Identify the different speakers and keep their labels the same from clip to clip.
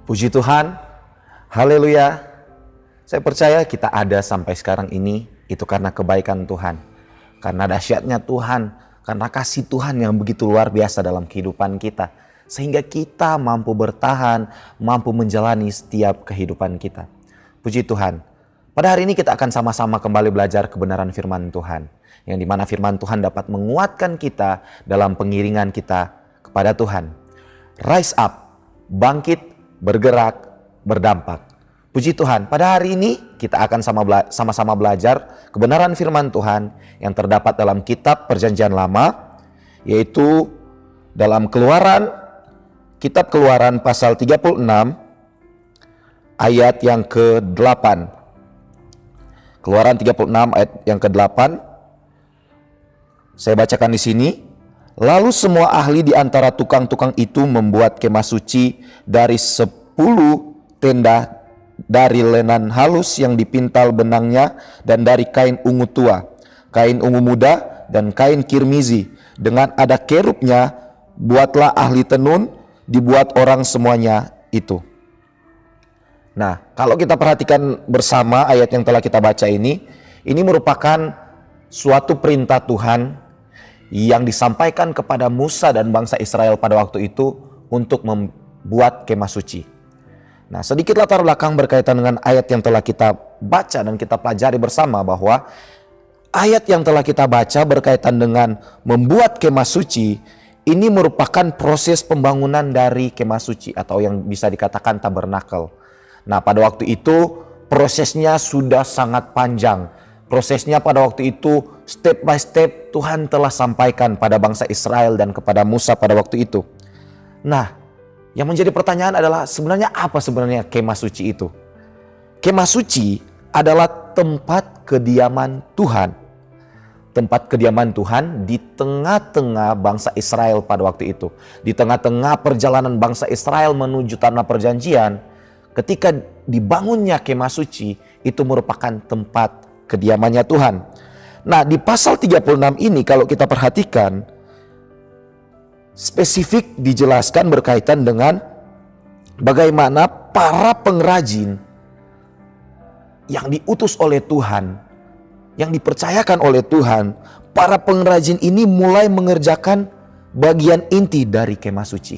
Speaker 1: Puji Tuhan, haleluya. Saya percaya kita ada sampai sekarang ini itu karena kebaikan Tuhan. Karena dahsyatnya Tuhan, karena kasih Tuhan yang begitu luar biasa dalam kehidupan kita. Sehingga kita mampu bertahan, mampu menjalani setiap kehidupan kita. Puji Tuhan, pada hari ini kita akan sama-sama kembali belajar kebenaran firman Tuhan. Yang dimana firman Tuhan dapat menguatkan kita dalam pengiringan kita kepada Tuhan. Rise up, bangkit, bergerak, berdampak. Puji Tuhan, pada hari ini kita akan sama-sama belajar kebenaran firman Tuhan yang terdapat dalam kitab Perjanjian Lama, yaitu dalam kitab Keluaran pasal 36 ayat yang ke-8. Keluaran 36 ayat yang ke-8. Saya bacakan di sini. Lalu semua ahli di antara tukang-tukang itu membuat kemah suci dari 10 tenda dari lenan halus yang dipintal benangnya dan dari kain ungu tua, kain ungu muda dan kain kirmizi. Dengan ada kerubnya, buatlah ahli tenun, dibuat orang semuanya itu. Nah, kalau kita perhatikan bersama ayat yang telah kita baca ini merupakan suatu perintah Tuhan yang disampaikan kepada Musa dan bangsa Israel pada waktu itu untuk membuat kemah suci. Nah, sedikit latar belakang berkaitan dengan ayat yang telah kita baca dan kita pelajari bersama, bahwa ayat yang telah kita baca berkaitan dengan membuat kemah suci ini merupakan proses pembangunan dari kemah suci atau yang bisa dikatakan tabernakel. Nah, pada waktu itu prosesnya sudah sangat panjang. Prosesnya pada waktu itu step by step Tuhan telah sampaikan pada bangsa Israel dan kepada Musa pada waktu itu. Nah, yang menjadi pertanyaan adalah sebenarnya apa sebenarnya kemah suci itu? Kemah suci adalah tempat kediaman Tuhan. Tempat kediaman Tuhan di tengah-tengah bangsa Israel pada waktu itu. Di tengah-tengah perjalanan bangsa Israel menuju tanah perjanjian, ketika dibangunnya kemah suci, itu merupakan tempat kediamannya Tuhan. Nah, di pasal 36 ini kalau kita perhatikan, spesifik dijelaskan berkaitan dengan bagaimana para pengrajin yang diutus oleh Tuhan, yang dipercayakan oleh Tuhan, para pengrajin ini mulai mengerjakan bagian inti dari kemah suci,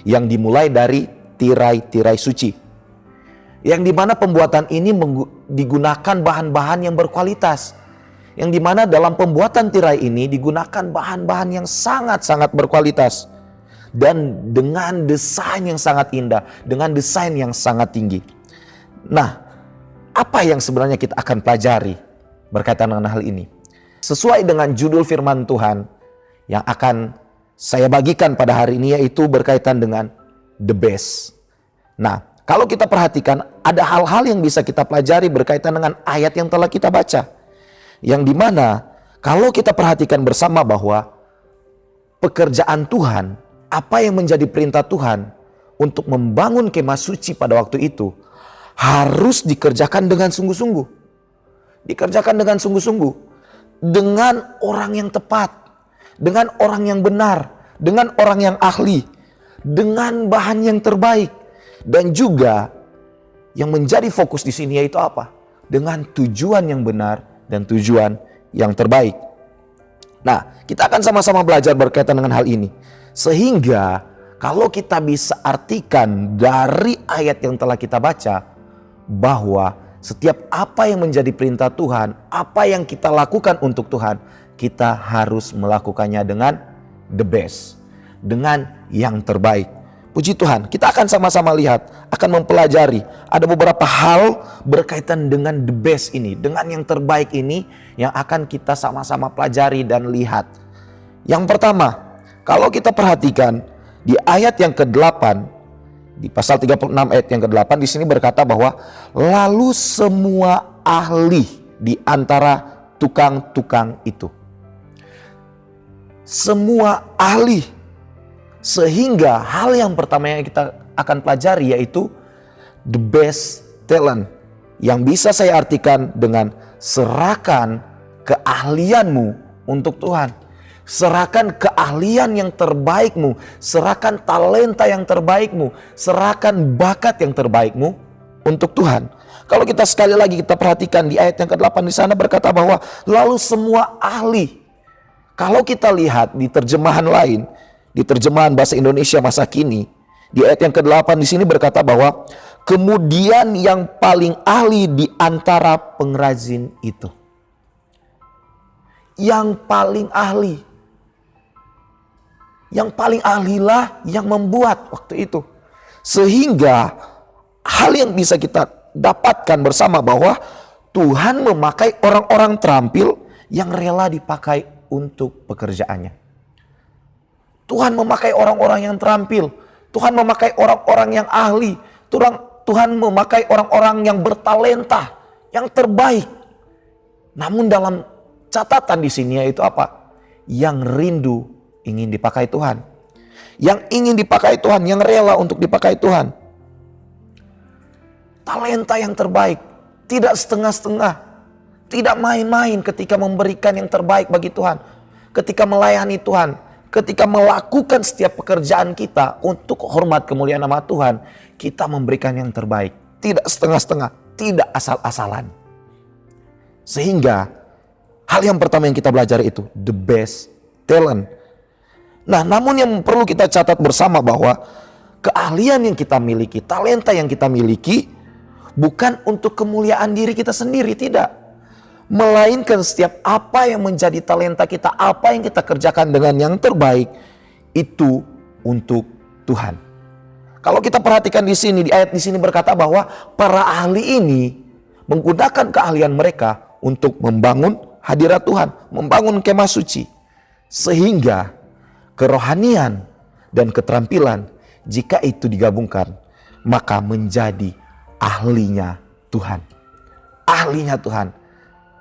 Speaker 1: yang dimulai dari tirai-tirai suci, yang dimana pembuatan ini digunakan bahan-bahan yang berkualitas, yang dimana dalam pembuatan tirai ini digunakan bahan-bahan yang sangat-sangat berkualitas dan dengan desain yang sangat indah, dengan desain yang sangat tinggi. Nah, apa yang sebenarnya kita akan pelajari berkaitan dengan hal ini? Sesuai dengan judul firman Tuhan yang akan saya bagikan pada hari ini, yaitu berkaitan dengan the best. Nah, kalau kita perhatikan, ada hal-hal yang bisa kita pelajari berkaitan dengan ayat yang telah kita baca. Yang dimana kalau kita perhatikan bersama bahwa pekerjaan Tuhan, apa yang menjadi perintah Tuhan untuk membangun kemah suci pada waktu itu, harus dikerjakan dengan sungguh-sungguh. Dikerjakan dengan sungguh-sungguh. Dengan orang yang tepat. Dengan orang yang benar. Dengan orang yang ahli. Dengan bahan yang terbaik. Dan juga yang menjadi fokus di sini yaitu apa? Dengan tujuan yang benar dan tujuan yang terbaik. Nah, kita akan sama-sama belajar berkaitan dengan hal ini. Sehingga kalau kita bisa artikan dari ayat yang telah kita baca, bahwa setiap apa yang menjadi perintah Tuhan, apa yang kita lakukan untuk Tuhan, kita harus melakukannya dengan the best, dengan yang terbaik. Puji Tuhan, kita akan sama-sama lihat, akan mempelajari ada beberapa hal berkaitan dengan the best ini, dengan yang terbaik ini yang akan kita sama-sama pelajari dan lihat. Yang pertama, kalau kita perhatikan di ayat yang ke-8, di pasal 36 ayat yang ke-8 di sini berkata bahwa lalu semua ahli di antara tukang-tukang itu. Semua ahli. Sehingga hal yang pertama yang kita akan pelajari yaitu the best talent, yang bisa saya artikan dengan serahkan keahlianmu untuk Tuhan. Serahkan keahlian yang terbaikmu, serahkan talenta yang terbaikmu, serahkan bakat yang terbaikmu untuk Tuhan. Kalau kita sekali lagi kita perhatikan di ayat yang ke-8 di sana berkata bahwa lalu semua ahli. Kalau kita lihat di terjemahan lain, di terjemahan bahasa Indonesia masa kini, di ayat yang ke-8 di sini berkata bahwa kemudian yang paling ahli di antara pengrajin itu. Yang paling ahli. Yang paling ahlilah yang membuat waktu itu. Sehingga hal yang bisa kita dapatkan bersama bahwa Tuhan memakai orang-orang terampil yang rela dipakai untuk pekerjaannya. Tuhan memakai orang-orang yang terampil. Tuhan memakai orang-orang yang ahli. Tuhan memakai orang-orang yang bertalenta, yang terbaik. Namun dalam catatan di sini yaitu apa? Yang rindu ingin dipakai Tuhan. Yang ingin dipakai Tuhan, yang rela untuk dipakai Tuhan. Talenta yang terbaik, tidak setengah-setengah, tidak main-main ketika memberikan yang terbaik bagi Tuhan. Ketika melayani Tuhan, ketika melakukan setiap pekerjaan kita untuk hormat kemuliaan nama Tuhan, kita memberikan yang terbaik. Tidak setengah-setengah, tidak asal-asalan. Sehingga hal yang pertama yang kita belajar itu the best talent. Nah, namun yang perlu kita catat bersama bahwa keahlian yang kita miliki, talenta yang kita miliki bukan untuk kemuliaan diri kita sendiri, tidak. Melainkan setiap apa yang menjadi talenta kita, apa yang kita kerjakan dengan yang terbaik itu untuk Tuhan. Kalau kita perhatikan di sini, di ayat di sini berkata bahwa para ahli ini menggunakan keahlian mereka untuk membangun hadirat Tuhan, membangun kemah suci. Sehingga kerohanian dan keterampilan jika itu digabungkan maka menjadi ahlinya Tuhan. Ahlinya Tuhan.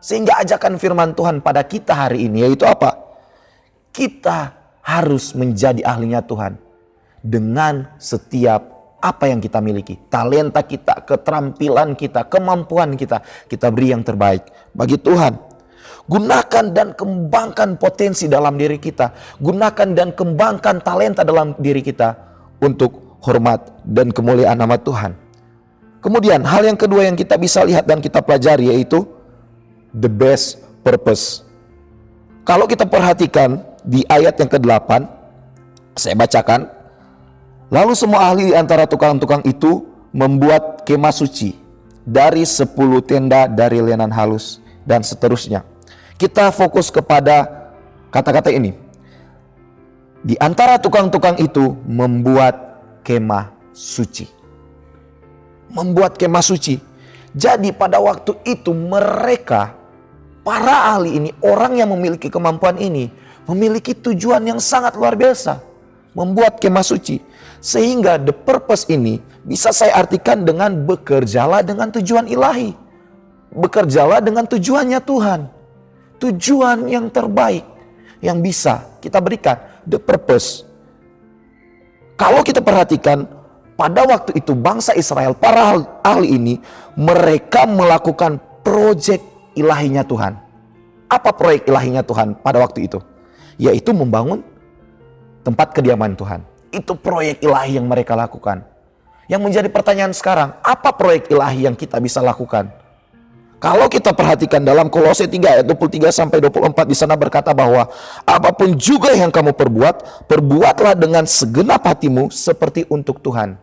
Speaker 1: Sehingga ajakan firman Tuhan pada kita hari ini yaitu apa? Kita harus menjadi ahlinya Tuhan dengan setiap apa yang kita miliki. Talenta kita, keterampilan kita, kemampuan kita. Kita beri yang terbaik bagi Tuhan. Gunakan dan kembangkan potensi dalam diri kita. Gunakan dan kembangkan talenta dalam diri kita untuk hormat dan kemuliaan nama Tuhan. Kemudian hal yang kedua yang kita bisa lihat dan kita pelajari yaitu the best purpose. Kalau kita perhatikan di ayat yang ke-8, saya bacakan. Lalu semua ahli antara tukang-tukang itu membuat kemah suci dari 10 tenda dari lenan halus dan seterusnya. Kita fokus kepada kata-kata ini. Di antara tukang-tukang itu membuat kemah suci. Membuat kemah suci. Jadi pada waktu itu mereka, para ahli ini, orang yang memiliki kemampuan ini, memiliki tujuan yang sangat luar biasa. Membuat kemah suci. Sehingga the purpose ini bisa saya artikan dengan bekerjalah dengan tujuan ilahi. Bekerjalah dengan tujuannya Tuhan. Tujuan yang terbaik yang bisa kita berikan, the purpose. Kalau kita perhatikan pada waktu itu bangsa Israel, para ahli ini mereka melakukan proyek ilahinya Tuhan. Apa proyek ilahinya Tuhan pada waktu itu? Yaitu membangun tempat kediaman Tuhan. Itu proyek ilahi yang mereka lakukan. Yang menjadi pertanyaan sekarang, apa proyek ilahi yang kita bisa lakukan? Kalau kita perhatikan dalam Kolose 3 ayat 23 sampai 24 di sana berkata bahwa apapun juga yang kamu perbuat, perbuatlah dengan segenap hatimu seperti untuk Tuhan.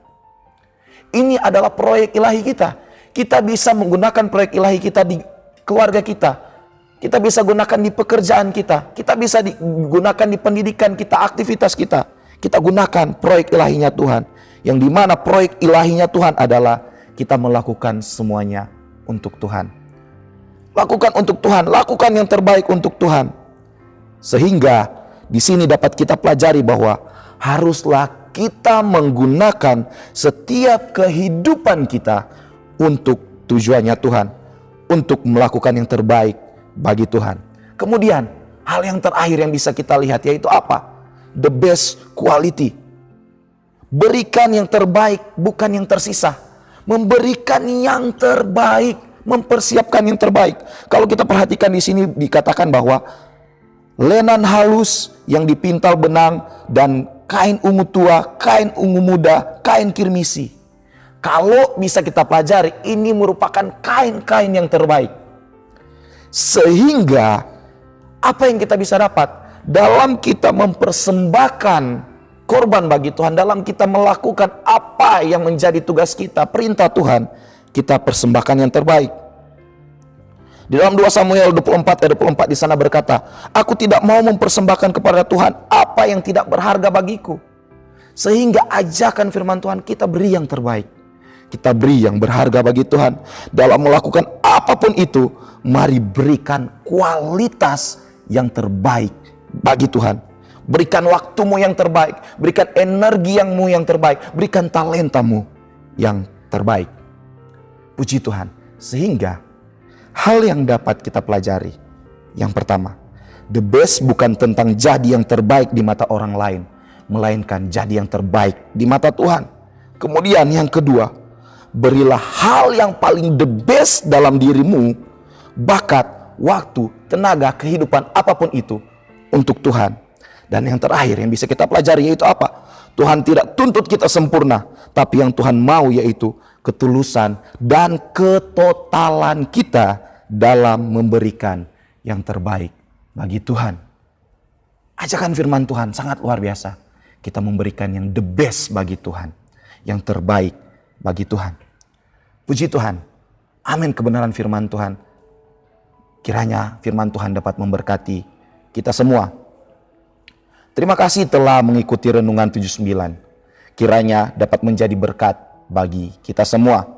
Speaker 1: Ini adalah proyek ilahi kita. Kita bisa menggunakan proyek ilahi kita di keluarga kita. Kita bisa gunakan di pekerjaan kita. Kita bisa digunakan di pendidikan kita, aktivitas kita. Kita gunakan proyek ilahinya Tuhan. Yang dimana proyek ilahinya Tuhan adalah kita melakukan semuanya untuk Tuhan. Lakukan untuk Tuhan, lakukan yang terbaik untuk Tuhan. Sehingga di sini dapat kita pelajari bahwa haruslah kita menggunakan setiap kehidupan kita untuk tujuannya Tuhan, untuk melakukan yang terbaik bagi Tuhan. Kemudian hal yang terakhir yang bisa kita lihat yaitu apa? The best quality. Berikan yang terbaik, bukan yang tersisa. Memberikan yang terbaik, mempersiapkan yang terbaik. Kalau kita perhatikan di sini dikatakan bahwa lenan halus yang dipintal benang, dan kain ungu tua, kain ungu muda, kain kirmisi. Kalau bisa kita pelajari, ini merupakan kain-kain yang terbaik. Sehingga apa yang kita bisa dapat dalam kita mempersembahkan korban bagi Tuhan, dalam kita melakukan apa yang menjadi tugas kita, perintah Tuhan, kita persembahkan yang terbaik. Di dalam 2 Samuel 24 ayat 24 di sana berkata, aku tidak mau mempersembahkan kepada Tuhan apa yang tidak berharga bagiku. Sehingga ajakan firman Tuhan, kita beri yang terbaik. Kita beri yang berharga bagi Tuhan. Dalam melakukan apapun itu, mari berikan kualitas yang terbaik bagi Tuhan. Berikan waktumu yang terbaik, berikan energimu yang terbaik, berikan talentamu yang terbaik. Puji Tuhan. Sehingga hal yang dapat kita pelajari, yang pertama, the best bukan tentang jadi yang terbaik di mata orang lain, melainkan jadi yang terbaik di mata Tuhan. Kemudian yang kedua, berilah hal yang paling the best dalam dirimu, bakat, waktu, tenaga, kehidupan, apapun itu untuk Tuhan. Dan yang terakhir yang bisa kita pelajari yaitu apa? Tuhan tidak tuntut kita sempurna, tapi yang Tuhan mau yaitu ketulusan dan ketotalan kita dalam memberikan yang terbaik bagi Tuhan. Ajakan firman Tuhan sangat luar biasa. Kita memberikan yang the best bagi Tuhan, yang terbaik bagi Tuhan. Puji Tuhan. Amin kebenaran firman Tuhan. Kiranya firman Tuhan dapat memberkati kita semua. Terima kasih telah mengikuti Renungan 79. Kiranya dapat menjadi berkat bagi kita semua.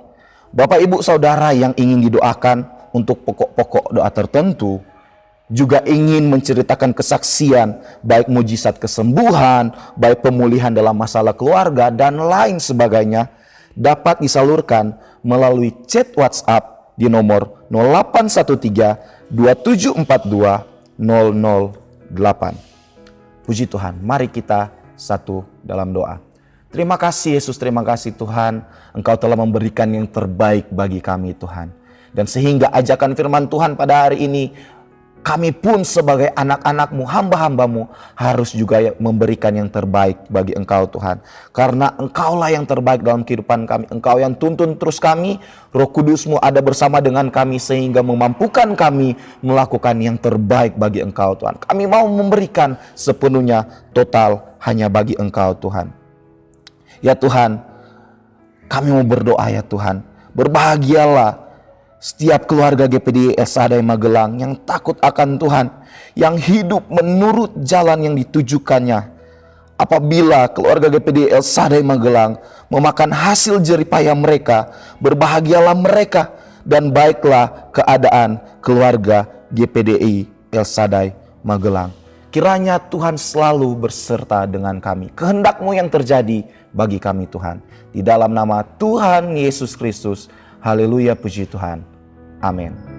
Speaker 1: Bapak, Ibu, Saudara yang ingin didoakan untuk pokok-pokok doa tertentu, juga ingin menceritakan kesaksian, baik mujizat kesembuhan, baik pemulihan dalam masalah keluarga, dan lain sebagainya, dapat disalurkan melalui chat WhatsApp di nomor 0813 2742 008. Puji Tuhan, mari kita satu dalam doa. Terima kasih Yesus, terima kasih Tuhan, Engkau telah memberikan yang terbaik bagi kami Tuhan. Dan sehingga ajakan firman Tuhan pada hari ini, kami pun sebagai anak-anak-Mu, hamba-hamba-Mu, harus juga memberikan yang terbaik bagi Engkau Tuhan. Karena Engkaulah yang terbaik dalam kehidupan kami. Engkau yang tuntun terus kami, Roh Kudus-Mu ada bersama dengan kami sehingga memampukan kami melakukan yang terbaik bagi Engkau Tuhan. Kami mau memberikan sepenuhnya total hanya bagi Engkau Tuhan. Ya Tuhan, kami mau berdoa ya Tuhan, berbahagialah setiap keluarga GPD El Shaddai Magelang yang takut akan Tuhan, yang hidup menurut jalan yang ditujukannya. Apabila keluarga GPD El Shaddai Magelang memakan hasil jeripaya mereka, berbahagialah mereka dan baiklah keadaan keluarga GPDI El Shaddai Magelang. Kiranya Tuhan selalu berserta dengan kami. Kehendak-Mu yang terjadi bagi kami Tuhan. Di dalam nama Tuhan Yesus Kristus. Haleluya, puji Tuhan. Amin.